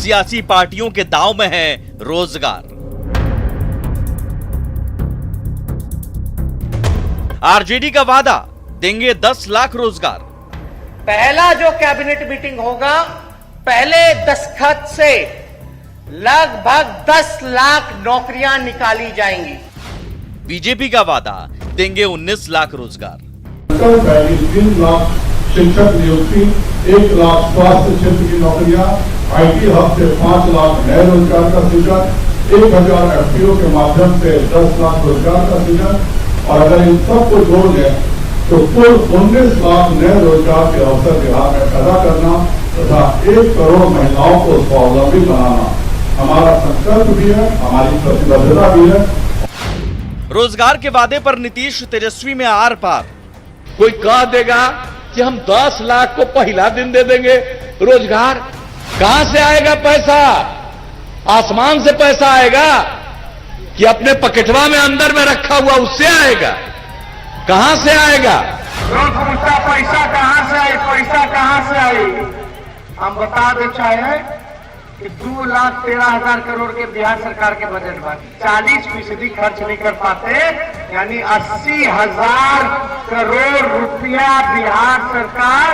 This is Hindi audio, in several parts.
सियासी पार्टियों के दांव में है रोजगार। आरजेडी का वादा, देंगे 10 लाख रोजगार। पहला जो कैबिनेट मीटिंग होगा, पहले दस्तखत से लगभग 10 लाख नौकरियां निकाली जाएंगी। बीजेपी का वादा, देंगे 19 लाख रोजगार। 3 लाख शिक्षक नियुक्ति, 1 लाख स्वास्थ्य क्षेत्र की नौकरियां, आईटी हब से 5 लाख नए रोजगार का सृजन, 1000 एफपीओ के माध्यम से 10 लाख रोजगार का सृजन, और अगर इन सबको जोड़ लें तो कुल 19 लाख नए रोजगार के अवसर बिहार में पैदा करना तथा 1 करोड़ महिलाओं को स्वावलंबी बनाना हमारा संकल्प भी है, हमारी प्रतिबद्धता भी है। रोजगार के वादे पर नीतीश तेजस्वी में आर पार। कोई कह देगा कि हम 10 लाख को पहला दिन दे देंगे रोजगार। कहां से आएगा पैसा? आसमान से पैसा आएगा कि अपने पकेटवा में अंदर में रखा हुआ उससे आएगा? कहां से आएगा? पैसा कहां से आई? पैसा कहां से आई? हम बता दे चाहे कि 2,13,000 करोड़ के बिहार सरकार के बजट में 40% खर्च नहीं कर पाते, यानी 80,000 करोड़ रुपया बिहार सरकार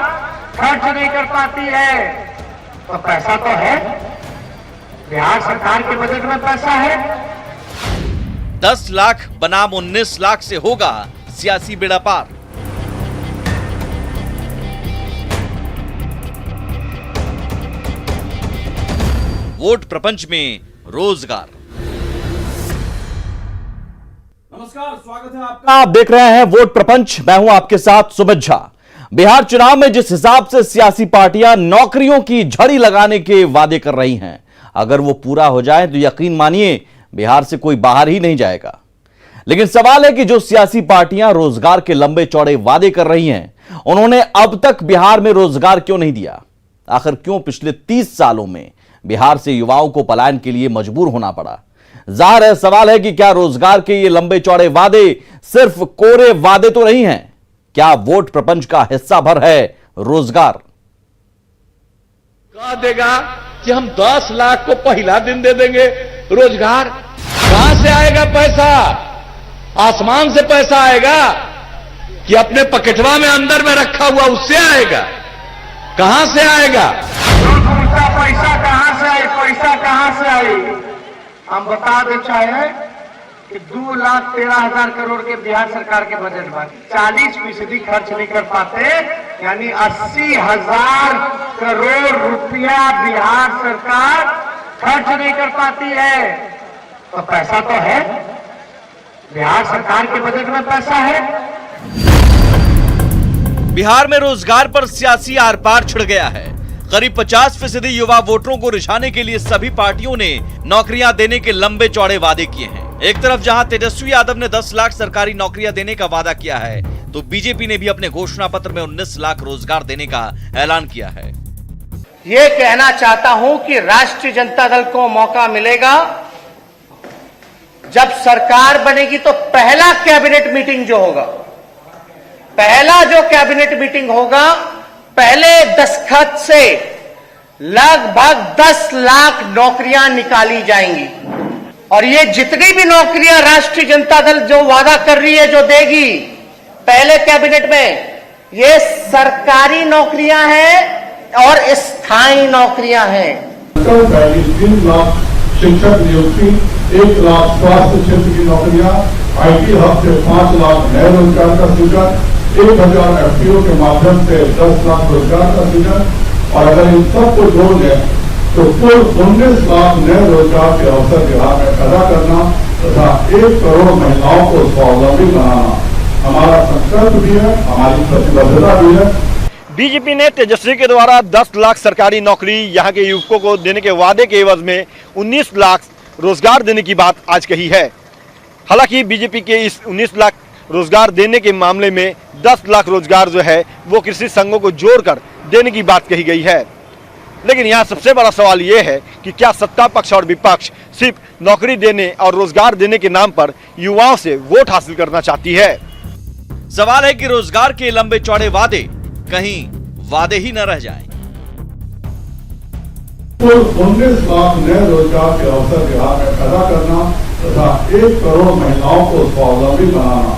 खर्च नहीं कर पाती है। तो पैसा तो है, बिहार सरकार के बजट में पैसा है। 10 लाख बनाम 19 लाख से होगा सियासी बेड़ा पार। वोट प्रपंच में रोजगार। नमस्कार, स्वागत है आपका। आप देख रहे हैं वोट प्रपंच, मैं हूं आपके साथ सुमित झा। बिहार चुनाव में जिस हिसाब से सियासी पार्टियां नौकरियों की झड़ी लगाने के वादे कर रही हैं, अगर वो पूरा हो जाए तो यकीन मानिए बिहार से कोई बाहर ही नहीं जाएगा। लेकिन सवाल है कि जो सियासी पार्टियां रोजगार के लंबे चौड़े वादे कर रही हैं, उन्होंने अब तक बिहार में रोजगार क्यों नहीं दिया? आखिर क्यों पिछले 30 सालों में बिहार से युवाओं को पलायन के लिए मजबूर होना पड़ा? जाहिर है सवाल है कि क्या रोजगार के ये लंबे चौड़े वादे सिर्फ कोरे वादे तो नहीं हैं? क्या वोट प्रपंच का हिस्सा भर है रोजगार? कह देगा कि हम 10 लाख को पहला दिन दे देंगे रोजगार। कहां से आएगा पैसा? आसमान से पैसा आएगा कि अपने पकेटवा में अंदर में रखा हुआ उससे आएगा? कहां से आएगा? पैसा कहां से आई? पैसा कहां से आई? हम बता दे चाहे कि 2,13,000 करोड़ के बिहार सरकार के बजट में 40% खर्च नहीं कर पाते, यानी 80,000 करोड़ रुपया बिहार सरकार खर्च नहीं कर पाती है। तो पैसा तो है, बिहार सरकार के बजट में पैसा है। बिहार में रोजगार पर सियासी आर पार छिड़ गया है। करीब 50% युवा वोटरों को रिझाने के लिए सभी पार्टियों ने नौकरियां देने के लंबे चौड़े वादे किए हैं। एक तरफ जहां तेजस्वी यादव ने 10 लाख सरकारी नौकरियां देने का वादा किया है, तो बीजेपी ने भी अपने घोषणा पत्र में 19 लाख रोजगार देने का ऐलान किया है। ये कहना चाहता हूं कि राष्ट्रीय जनता दल को मौका मिलेगा, जब सरकार बनेगी तो पहला कैबिनेट मीटिंग जो होगा, पहला जो कैबिनेट मीटिंग होगा, पहले दस्तखत से लगभग 10 लाख नौकरियां निकाली जाएंगी। और ये जितनी भी नौकरियां राष्ट्रीय जनता दल जो वादा कर रही है, जो देगी पहले कैबिनेट में, ये सरकारी नौकरियां हैं और स्थायी नौकरियां हैं। 3 लाख शिक्षक नियुक्ति, 1 लाख स्वास्थ्य क्षेत्र की नौकरियां, आईटी हब से 5 लाख नए रोजगार का सृजन, 1000 एफपीओ के माध्यम से 10 लाख रोजगार का सृजन, और अगर इन सबको जोड़ लें तो कुल 19 लाख नए रोजगार के अवसर बिहार में पैदा करना तथा 1 करोड़ महिलाओं को स्वावलंबी बनाना हमारा संकल्प भी है, हमारी प्रतिबद्धता भी है। बीजेपी ने तेजस्वी के द्वारा 10 लाख सरकारी नौकरी यहां के युवकों को देने के वादे के एवज में 19 लाख रोजगार देने की बात आज कही है। हालांकि बीजेपी के इस 19 लाख रोजगार देने के मामले में 10 लाख रोजगार जो है वो कृषि संघों को जोड़कर देने की बात कही गई है। लेकिन यहाँ सबसे बड़ा सवाल ये है कि क्या सत्ता पक्ष और विपक्ष सिर्फ नौकरी देने और रोजगार देने के नाम पर युवाओं से वोट हासिल करना चाहती है? सवाल है कि रोजगार के लंबे चौड़े वादे कहीं वादे ही न रह जाएं। कुल 19 लाख नए रोजगार के अवसर बिहार में पैदा करना तथा 1 करोड़ महिलाओं को स्वावलंबी बनाना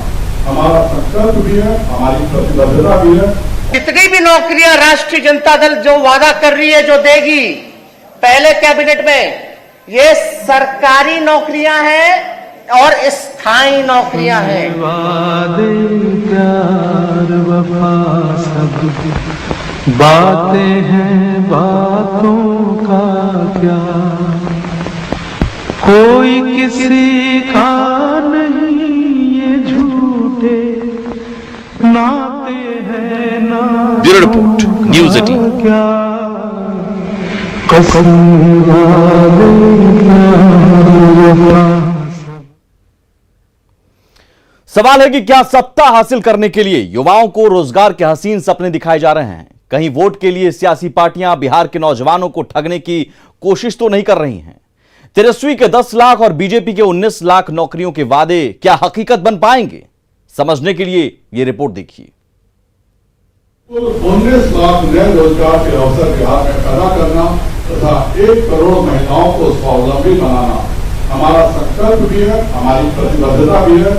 हमारा संकल्प भी है, हमारी प्रतिबद्धता भी है। जितनी भी नौकरियां राष्ट्रीय जनता दल जो वादा कर रही है, जो देगी पहले कैबिनेट में, ये सरकारी नौकरियां हैं और स्थायी नौकरियां हैं। वादे प्यार वफा सब बातें हैं, बातों का क्या कोई किसी का नहीं, ये झूठे नाते हैं ना। Bureau report, news 18। क्या कसम वादे प्यार वफा। सवाल है कि क्या सत्ता हासिल करने के लिए युवाओं को रोजगार के हसीन सपने दिखाए जा रहे हैं? कहीं वोट के लिए सियासी पार्टियां बिहार के नौजवानों को ठगने की कोशिश तो नहीं कर रही हैं? तेजस्वी के 10 लाख और बीजेपी के 19 लाख नौकरियों के वादे क्या हकीकत बन पाएंगे? समझने के लिए यह रिपोर्ट देखिए। कुल 19 लाख नए रोजगार के अवसर बिहार में पैदा करना तथा 1 करोड़ महिलाओं को स्वावलंबी बनाना हमारा संकल्प भी है, हमारी प्रतिबद्धता भी है।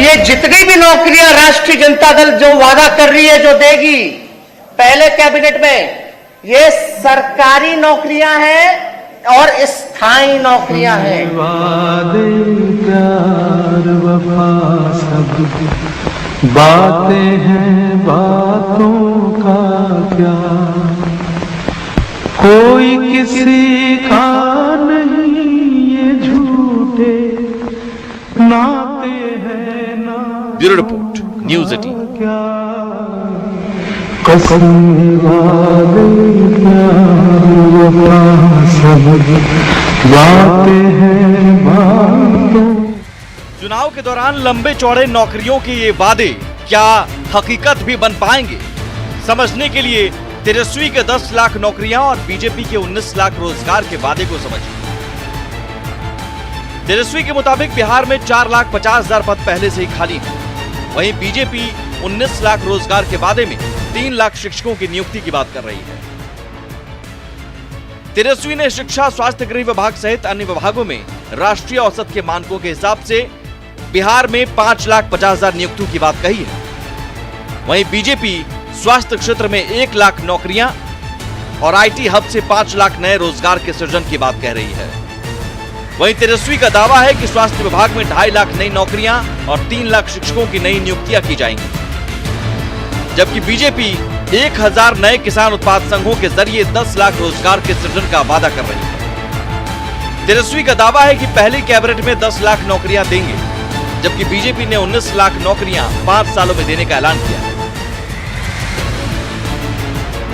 ये जितनी भी नौकरियां राष्ट्रीय जनता दल जो वादा कर रही है, जो देगी पहले कैबिनेट में, ये सरकारी नौकरियां हैं और स्थायी नौकरियां हैं। वादे प्यार वफा सब बातें हैं, बातों का क्या कोई किसी का नहीं, ये झूठे नाते हैं ना। Bureau report, news 18। क्या कसम वादे प्यार वफा सब बातें हैं, बातों। चुनाव के दौरान लंबे चौड़े नौकरियों के ये वादे क्या हकीकत भी बन पाएंगे? समझने के लिए तेजस्वी के 10 लाख नौकरियां और बीजेपी के 19 लाख रोजगार के वादे को समझिए। तेजस्वी के मुताबिक बिहार में 4,50,000 पद पहले से ही खाली हैं। वहीं बीजेपी 19 लाख रोजगार के वादे में 3 लाख शिक्षकों की नियुक्ति की बात कर रही है। तेजस्वी ने शिक्षा, स्वास्थ्य, गृह विभाग सहित अन्य विभागों में राष्ट्रीय औसत के मानकों के हिसाब से बिहार में 5,50,000 नियुक्तियों की बात कही है। वहीं बीजेपी स्वास्थ्य क्षेत्र में 1 लाख नौकरियां और आईटी हब से 5 लाख नए रोजगार के सृजन की बात कह रही है। वहीं तेजस्वी का दावा है कि स्वास्थ्य विभाग में 2.5 लाख नई नौकरियां और 3 लाख शिक्षकों की नई नियुक्तियां की जाएंगी, जबकि बीजेपी 1,000 नए किसान उत्पाद संघों के जरिए 10 लाख रोजगार के सृजन का वादा कर रही है। तेजस्वी का दावा है कि पहली कैबिनेट में 10 लाख नौकरियां देंगे, जबकि बीजेपी ने 19 लाख नौकरियां 5 सालों में देने का ऐलान किया है।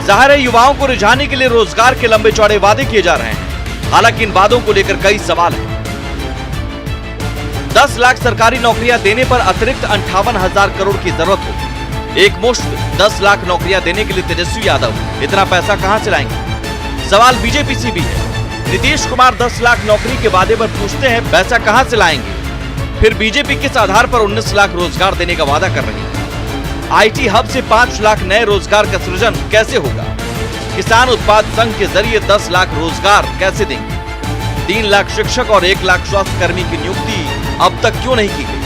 जाहिर है युवाओं को रिझाने के लिए रोजगार के लंबे चौड़े वादे किए जा रहे हैं। हालांकि इन वादों को लेकर कई सवाल हैं। 10 लाख सरकारी नौकरियां देने पर अतिरिक्त 58,000 करोड़ की जरूरत होगी। एक मुश्त 10 लाख नौकरियां देने के लिए तेजस्वी यादव इतना पैसा कहां से लाएंगे? सवाल बीजेपी से भी है। नीतीश कुमार 10 लाख नौकरी के वादे पर पूछते हैं पैसा कहां से लाएंगे? फिर बीजेपी किस आधार पर 19 लाख रोजगार देने का वादा कर रही है? आईटी हब से 5 लाख नए रोजगार का सृजन कैसे होगा? किसान उत्पाद संघ के जरिए 10 लाख रोजगार कैसे देंगे? 3 लाख शिक्षक और 1 लाख स्वास्थ्य कर्मी की नियुक्ति अब तक क्यों नहीं की गई?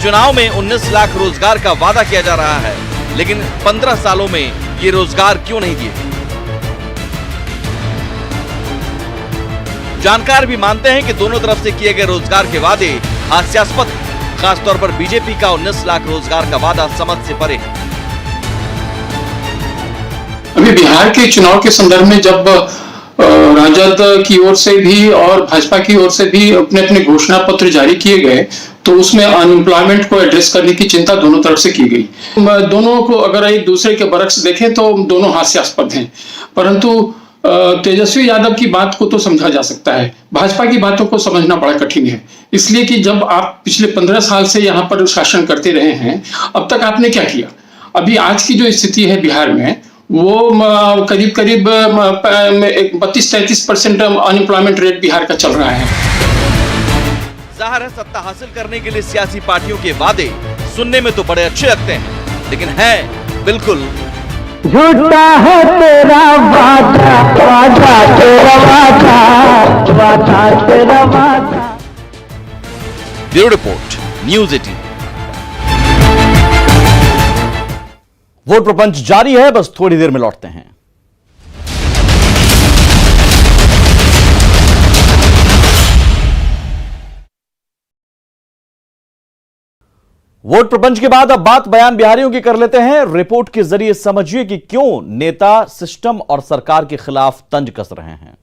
चुनाव में 19 लाख रोजगार का वादा किया जा रहा है, लेकिन 15 सालों में ये रोजगार क्यों नहीं दिए? जानकार भी मानते हैं कि दोनों तरफ से किए गए रोजगार के वादे हास्यास्पद हैं। खासतौर पर बीजेपी का 19 लाख रोजगार का वादा समझ से परे है। अभी बिहार के चुनाव के संदर्भ में जब राजद की ओर से भी और भाजपा की ओर से भी अपने अपने घोषणा पत्र जारी किए गए, तो उसमें अनएम्प्लॉयमेंट को एड्रेस करने की चिंता दोनों तरफ से की गई। दोनों को अगर एक दूसरे के बरक्स देखें तो दोनों हास्यास्पद हैं, परंतु तेजस्वी यादव की बात को तो समझा जा सकता है, भाजपा की बातों को समझना बड़ा कठिन है। इसलिए कि जब आप पिछले 15 साल से यहाँ पर शासन करते रहे हैं, अब तक आपने क्या किया? अभी आज की जो स्थिति है बिहार में, वो करीब करीब 32-33% अनएम्प्लॉयमेंट रेट बिहार का चल रहा है। जाहिर है सत्ता हासिल करने के लिए सियासी पार्टियों के वादे सुनने में तो बड़े अच्छे लगते हैं, लेकिन है बिल्कुल झूठा है तेरा वादा, वादा तेरा वादा, वादा तेरा वादा। Bureau report, news 18। वोट प्रपंच जारी है, बस थोड़ी देर में लौटते हैं। वोट प्रपंच के बाद अब बात बयान बिहारियों की कर लेते हैं। रिपोर्ट के जरिए समझिए कि क्यों नेता सिस्टम और सरकार के खिलाफ तंज कस रहे हैं।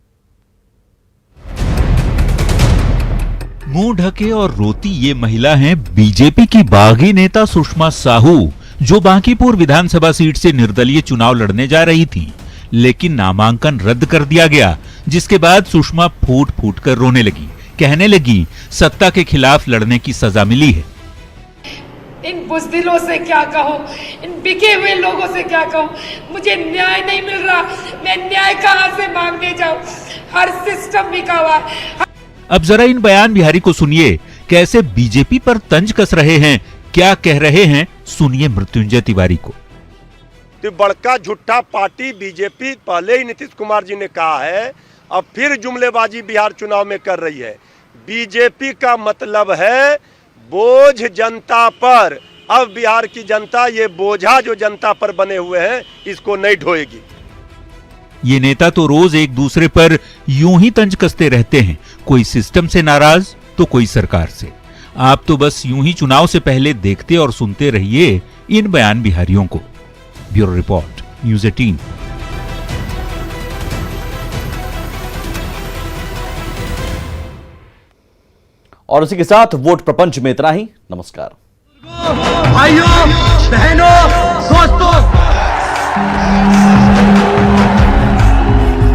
मुंह ढके और रोती ये महिला हैं बीजेपी की बागी नेता सुषमा साहू, जो बांकीपुर विधानसभा सीट से निर्दलीय चुनाव लड़ने जा रही थी, लेकिन नामांकन रद्द कर दिया गया, जिसके बाद सुषमा फूट फूट कर रोने लगी। कहने लगी सत्ता के खिलाफ लड़ने की सजा मिली है। इन बुज़दिलों से क्या कहूँ, इन बिके हुए लोगों से क्या कहूँ, मुझे न्याय नहीं मिल रहा, मैं न्याय कहाँ से मांगने जाऊँ, हर सिस्टम बिका हुआ है। अब जरा इन बयान बिहारी को सुनिए, कैसे बीजेपी पर तंज कस रहे हैं, क्या कह रहे हैं, सुनिए मृत्युंजय तिवारी को। तो बड़का झूठा पार्टी बीजेपी पहले ही नीतीश कुमार जी ने कहा है, अब फिर जुमलेबाजी बिहार चुनाव में कर रही है। बीजेपी का मतलब है बोझ जनता पर। अब बिहार की जनता ये बोझा जो जनता पर बने हुए हैं इसको नहीं ढोएगी। ये नेता तो रोज एक दूसरे पर यूं ही तंज कसते रहते हैं, कोई सिस्टम से नाराज तो कोई सरकार से। आप तो बस यूं ही चुनाव से पहले देखते और सुनते रहिए इन बयान बिहारियों को। Bureau report, news 18। और उसी के साथ वोट प्रपंच में इतना ही। नमस्कार। भाइयों, बहनों, दोस्तों,